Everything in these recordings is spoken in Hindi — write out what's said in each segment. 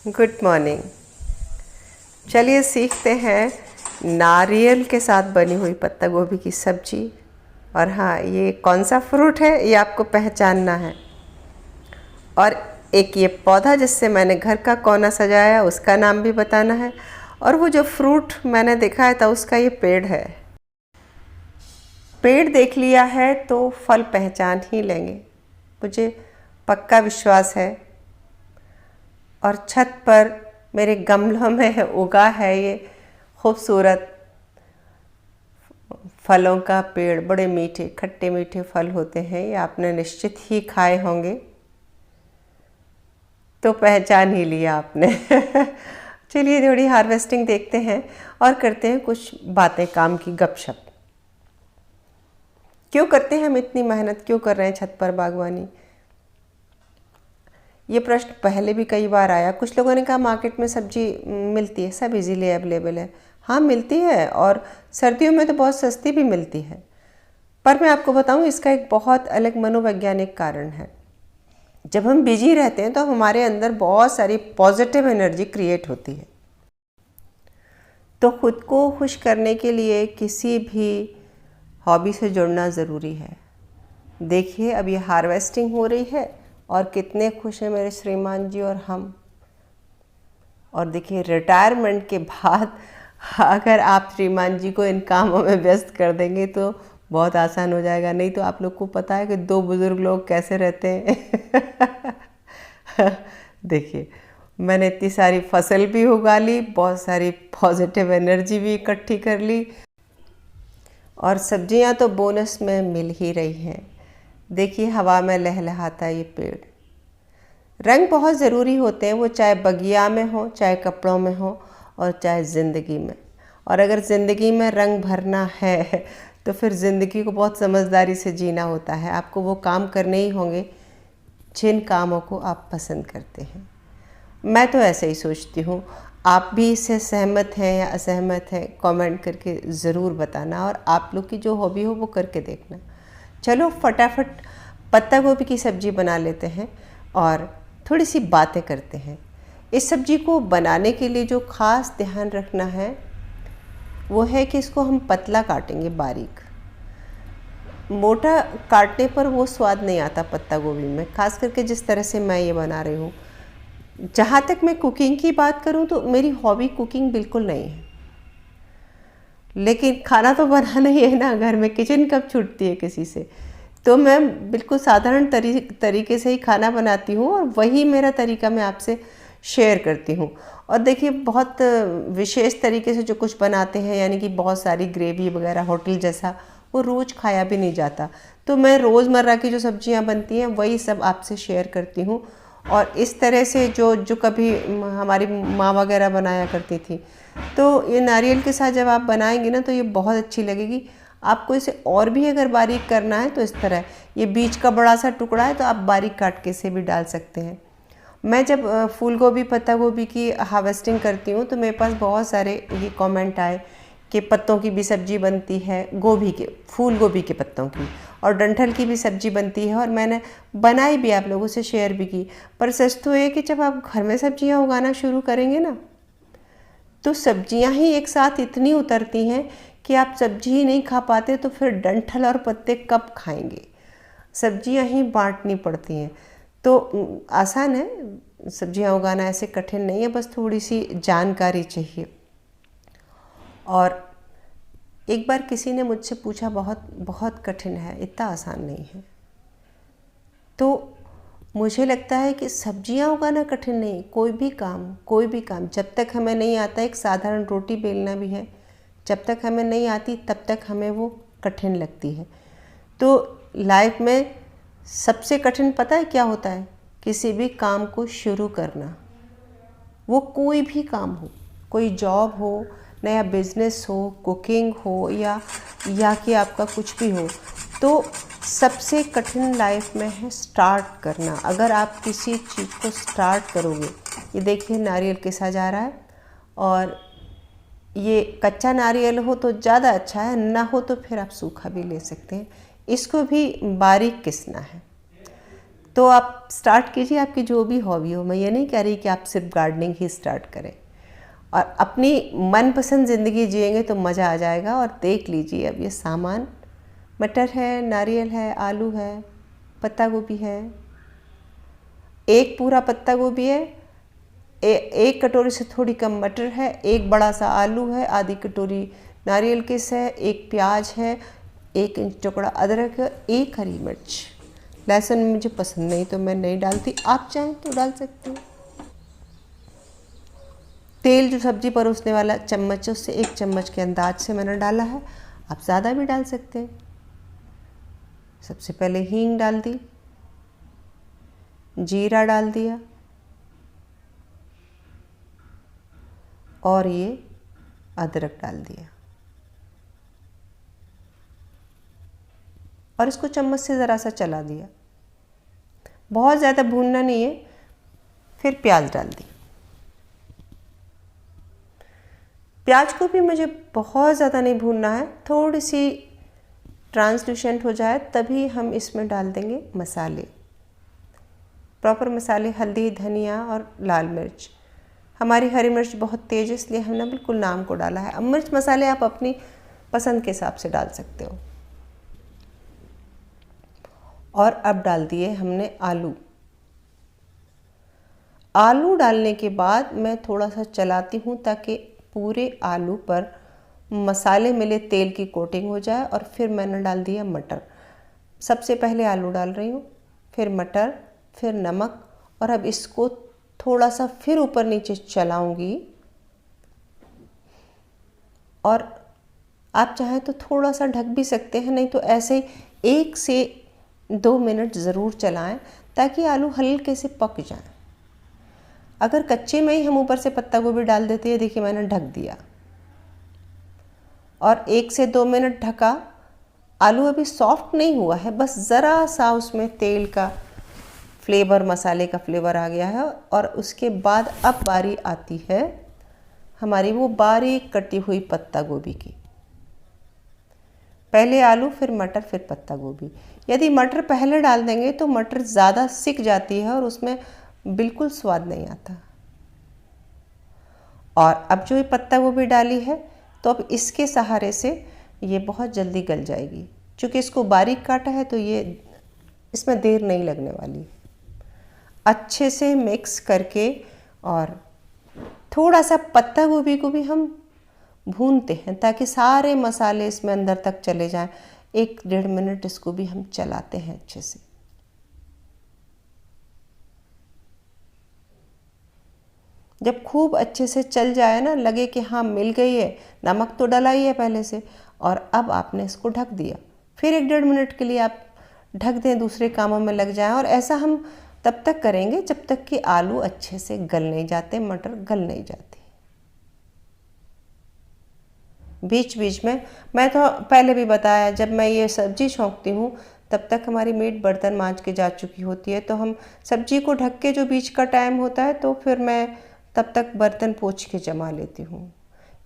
Good morning. चलिए सीखते हैं नारियल के साथ बनी हुई पत्ता गोभी की सब्जी। और हाँ, ये कौन सा फ्रूट है ये आपको पहचानना है। और एक ये पौधा जिससे मैंने घर का कोना सजाया उसका नाम भी बताना है। और वो जो फ्रूट मैंने दिखाया था उसका ये पेड़ है। पेड़ देख लिया है तो फल पहचान ही लेंगे, मुझे पक्का विश्वास है। और छत पर मेरे गमलों में उगा है ये खूबसूरत फलों का पेड़। बड़े मीठे खट्टे मीठे फल होते हैं, ये आपने निश्चित ही खाए होंगे, तो पहचान ही लिया आपने। चलिए थोड़ी हार्वेस्टिंग देखते हैं और करते हैं कुछ बातें, काम की गपशप। क्यों करते हैं हम इतनी मेहनत, क्यों कर रहे हैं छत पर बागवानी? ये प्रश्न पहले भी कई बार आया। कुछ लोगों ने कहा मार्केट में सब्जी मिलती है, सब इजीली अवेलेबल है। हाँ मिलती है, और सर्दियों में तो बहुत सस्ती भी मिलती है। पर मैं आपको बताऊं, इसका एक बहुत अलग मनोवैज्ञानिक कारण है। जब हम बिजी रहते हैं तो हमारे अंदर बहुत सारी पॉजिटिव एनर्जी क्रिएट होती है। तो खुद को खुश करने के लिए किसी भी हॉबी से जुड़ना ज़रूरी है। देखिए अब ये हार्वेस्टिंग हो रही है और कितने खुश हैं मेरे श्रीमान जी और हम। और देखिए रिटायरमेंट के बाद अगर आप श्रीमान जी को इन कामों में व्यस्त कर देंगे तो बहुत आसान हो जाएगा। नहीं तो आप लोग को पता है कि दो बुज़ुर्ग लोग कैसे रहते हैं। देखिए मैंने इतनी सारी फसल भी उगा ली, बहुत सारी पॉजिटिव एनर्जी भी इकट्ठी कर ली, और सब्जियां तो बोनस में मिल ही रही हैं। देखिए हवा में लहलहाता ये पेड़। रंग बहुत ज़रूरी होते हैं, वो चाहे बगिया में हो, चाहे कपड़ों में हो, और चाहे ज़िंदगी में। और अगर ज़िंदगी में रंग भरना है तो फिर ज़िंदगी को बहुत समझदारी से जीना होता है। आपको वो काम करने ही होंगे जिन कामों को आप पसंद करते हैं। मैं तो ऐसे ही सोचती हूँ। आप भी इससे सहमत हैं या असहमत हैं, कमेंट करके ज़रूर बताना। और आप लोग की जो हॉबी हो वो करके देखना। चलो फटाफट पत्ता गोभी की सब्ज़ी बना लेते हैं और थोड़ी सी बातें करते हैं। इस सब्ज़ी को बनाने के लिए जो ख़ास ध्यान रखना है वो है कि इसको हम पतला काटेंगे, बारीक। मोटा काटने पर वो स्वाद नहीं आता पत्ता गोभी में, ख़ास करके जिस तरह से मैं ये बना रही हूँ। जहाँ तक मैं कुकिंग की बात करूँ तो मेरी हॉबी कुकिंग बिल्कुल नहीं है, लेकिन खाना तो बनाना ही है ना। घर में किचन कब छूटती है किसी से। तो मैं बिल्कुल साधारण तरीके से ही खाना बनाती हूँ, और वही मेरा तरीका मैं आपसे शेयर करती हूँ। और देखिए बहुत विशेष तरीके से जो कुछ बनाते हैं, यानी कि बहुत सारी ग्रेवी वगैरह होटल जैसा, वो रोज़ खाया भी नहीं जाता। तो मैं रोज़मर्रा की जो सब्जियाँ बनती हैं वही सब आपसे शेयर करती हूँ। और इस तरह से जो कभी हमारी माँ वगैरह बनाया करती थी, तो ये नारियल के साथ जब आप बनाएंगे ना तो ये बहुत अच्छी लगेगी। आपको इसे और भी अगर बारीक करना है तो इस तरह, ये बीच का बड़ा सा टुकड़ा है तो आप बारीक काट के इसे भी डाल सकते हैं। मैं जब फूल गोभी पत्ता गोभी की हार्वेस्टिंग करती हूँ तो मेरे पास बहुत सारे ये कमेंट आए कि पत्तों की भी सब्ज़ी बनती है, गोभी के, फूल गोभी के पत्तों की, और डंठल की भी सब्ज़ी बनती है। और मैंने बनाई भी, आप लोगों से शेयर भी की। पर सच तो ये कि जब आप घर में सब्जियां उगाना शुरू करेंगे ना तो सब्जियां ही एक साथ इतनी उतरती हैं कि आप सब्जी ही नहीं खा पाते, तो फिर डंठल और पत्ते कब खाएंगे। सब्जियां ही बांटनी पड़ती हैं। तो आसान है सब्जियां उगाना, ऐसे कठिन नहीं है, बस थोड़ी सी जानकारी चाहिए। और एक बार किसी ने मुझसे पूछा, बहुत बहुत कठिन है, इतना आसान नहीं है। तो मुझे लगता है कि सब्जियां उगाना कठिन नहीं, कोई भी काम जब तक हमें नहीं आता, एक साधारण रोटी बेलना भी है, जब तक हमें नहीं आती तब तक हमें वो कठिन लगती है। तो लाइफ में सबसे कठिन पता है क्या होता है? किसी भी काम को शुरू करना। वो कोई भी काम हो, कोई जॉब हो, नया बिजनेस हो, कुकिंग हो, या कि आपका कुछ भी हो, तो सबसे कठिन लाइफ में है स्टार्ट करना। अगर आप किसी चीज़ को स्टार्ट करोगे, ये देखिए नारियल किसा जा रहा है, और ये कच्चा नारियल हो तो ज़्यादा अच्छा है, ना हो तो फिर आप सूखा भी ले सकते हैं। इसको भी बारीक किसना है। तो आप स्टार्ट कीजिए, आपकी जो भी हॉबी हो। मैं ये नहीं कह रही कि आप सिर्फ गार्डनिंग ही स्टार्ट करें, और अपनी मनपसंद ज़िंदगी जिएंगे तो मज़ा आ जाएगा। और देख लीजिए, अब ये सामान मटर है, नारियल है, आलू है, पत्ता गोभी है, एक पूरा पत्ता गोभी है, एक कटोरी से थोड़ी कम मटर है, एक बड़ा सा आलू है, आधी कटोरी नारियल किस है, एक प्याज है, 1 इंच टुकड़ा अदरक है, 1 हरी मिर्च। लहसुन मुझे पसंद नहीं तो मैं नहीं डालती, आप चाहें तो डाल सकते हैं। तेल जो सब्जी परोसने वाला चम्मच है उससे 1 चम्मच के अंदाज से मैंने डाला है, आप ज़्यादा भी डाल सकते हैं। सबसे पहले हींग डाल दी, जीरा डाल दिया, और ये अदरक डाल दिया, और इसको चम्मच से ज़रा सा चला दिया, बहुत ज़्यादा भूनना नहीं है। फिर प्याज डाल दी। प्याज को भी मुझे बहुत ज़्यादा नहीं भूनना है, थोड़ी सी ट्रांसलूसेंट हो जाए तभी हम इसमें डाल देंगे मसाले, प्रॉपर मसाले, हल्दी, धनिया और लाल मिर्च। हमारी हरी मिर्च बहुत तेज़ है इसलिए हमने बिल्कुल नाम को डाला है। अब मिर्च मसाले आप अपनी पसंद के हिसाब से डाल सकते हो। और अब डाल दिए हमने आलू। आलू डालने के बाद मैं थोड़ा सा चलाती हूँ ताकि पूरे आलू पर मसाले मिले, तेल की कोटिंग हो जाए। और फिर मैंने डाल दिया मटर। सबसे पहले आलू डाल रही हूँ, फिर मटर, फिर नमक, और अब इसको थोड़ा सा फिर ऊपर नीचे चलाऊंगी। और आप चाहें तो थोड़ा सा ढक भी सकते हैं, नहीं तो ऐसे 1 से 2 मिनट ज़रूर चलाएं ताकि आलू हल्के से पक जाएं। अगर कच्चे में ही हम ऊपर से पत्ता गोभी डाल देते हैं, देखिए मैंने ढक दिया और 1 से 2 मिनट ढका। आलू अभी सॉफ्ट नहीं हुआ है, बस ज़रा सा उसमें तेल का फ्लेवर, मसाले का फ्लेवर आ गया है। और उसके बाद अब बारी आती है हमारी वो बारीक कटी हुई पत्ता गोभी की। पहले आलू, फिर मटर, फिर पत्ता गोभी। यदि मटर पहले डाल देंगे तो मटर ज़्यादा सिक जाती है और उसमें बिल्कुल स्वाद नहीं आता। और अब जो ये पत्ता गोभी डाली है तो अब इसके सहारे से ये बहुत जल्दी गल जाएगी। चूँकि इसको बारीक काटा है तो ये इसमें देर नहीं लगने वाली। अच्छे से मिक्स करके और थोड़ा सा पत्ता गोभी को भी हम भूनते हैं ताकि सारे मसाले इसमें अंदर तक चले जाएं। 1-1.5 मिनट इसको भी हम चलाते हैं अच्छे से। जब खूब अच्छे से चल जाए ना, लगे कि हाँ मिल गई है, नमक तो डला ही है पहले से, और अब आपने इसको ढक दिया। फिर 1-1.5 मिनट के लिए आप ढक दें, दूसरे कामों में लग जाएं। और ऐसा हम तब तक करेंगे जब तक कि आलू अच्छे से गल नहीं जाते, मटर गल नहीं जाती। बीच बीच में मैं तो पहले भी बताया, जब मैं ये सब्जी छौंकती हूँ तब तक हमारी मेड बर्तन मांज के जा चुकी होती है, तो हम सब्जी को ढक के जो बीच का टाइम होता है तो फिर मैं तब तक बर्तन पोंछ के जमा लेती हूँ।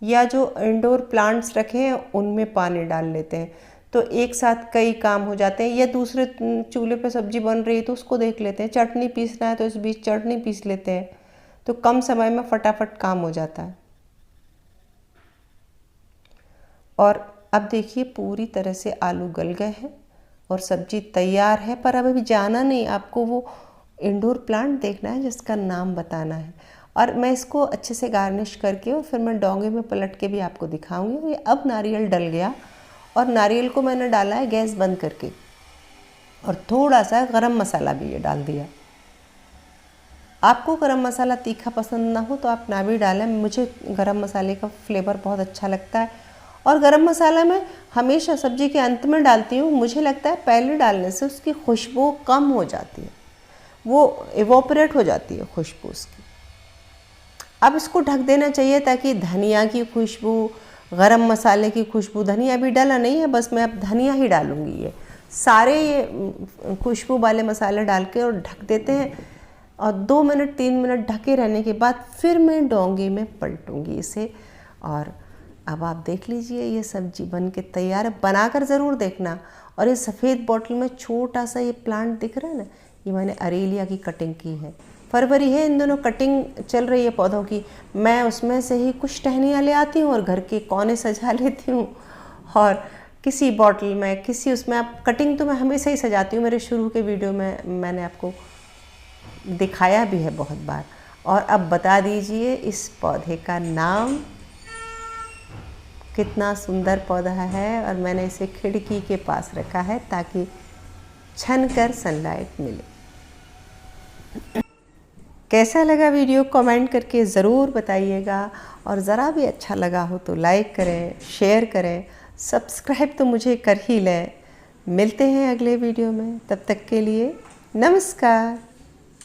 या जो इंडोर प्लांट्स रखे हैं उनमें पानी डाल लेते हैं, तो एक साथ कई काम हो जाते हैं। या दूसरे चूल्हे पे सब्जी बन रही है तो उसको देख लेते हैं, चटनी पीसना है तो इस बीच चटनी पीस लेते हैं, तो कम समय में फटाफट काम हो जाता है। और अब देखिए पूरी तरह से आलू गल गए हैं और सब्जी तैयार है। पर अब अभी जाना नहीं, आपको वो इंडोर प्लांट देखना है जिसका नाम बताना है। और मैं इसको अच्छे से गार्निश करके और फिर मैं डोंगे में पलट के भी आपको दिखाऊंगी। ये अब नारियल डल गया और नारियल को मैंने डाला है गैस बंद करके, और थोड़ा सा गरम मसाला भी ये डाल दिया। आपको गरम मसाला तीखा पसंद ना हो तो आप ना भी डालें, मुझे गरम मसाले का फ्लेवर बहुत अच्छा लगता है। और गरम मसाला मैं हमेशा सब्जी के अंत में डालती हूँ। मुझे लगता है पहले डालने से उसकी खुशबू कम हो जाती है, वो इवोपरेट हो जाती है खुशबू उसकी। अब इसको ढक देना चाहिए ताकि धनिया की खुशबू, गरम मसाले की खुशबू, धनिया भी डाला नहीं है, बस मैं अब धनिया ही डालूँगी। ये सारे ये खुशबू वाले मसाले डाल के और ढक देते हैं। और 2 मिनट 3 मिनट ढके रहने के बाद फिर मैं डोंगे में पलटूँगी इसे। और अब आप देख लीजिए ये सब्जी बन के तैयार है, बनाकर ज़रूर देखना। और ये सफ़ेद बॉटल में छोटा सा ये प्लांट दिख रहा है ना, ये मैंने अरेलिया की कटिंग की है। फरवरी है, इन दोनों कटिंग चल रही है पौधों की। मैं उसमें से ही कुछ टहनियाँ ले आती हूँ और घर के कोने सजा लेती हूँ, और किसी बॉटल में, किसी उसमें। आप कटिंग तो मैं हमेशा ही सजाती हूँ, मेरे शुरू के वीडियो में मैंने आपको दिखाया भी है बहुत बार। और अब बता दीजिए इस पौधे का नाम। कितना सुंदर पौधा है, और मैंने इसे खिड़की के पास रखा है ताकि छनकर सनलाइट मिले। कैसा लगा वीडियो कमेंट करके ज़रूर बताइएगा, और ज़रा भी अच्छा लगा हो तो लाइक करें, शेयर करें, सब्सक्राइब तो मुझे कर ही लें। मिलते हैं अगले वीडियो में, तब तक के लिए नमस्कार।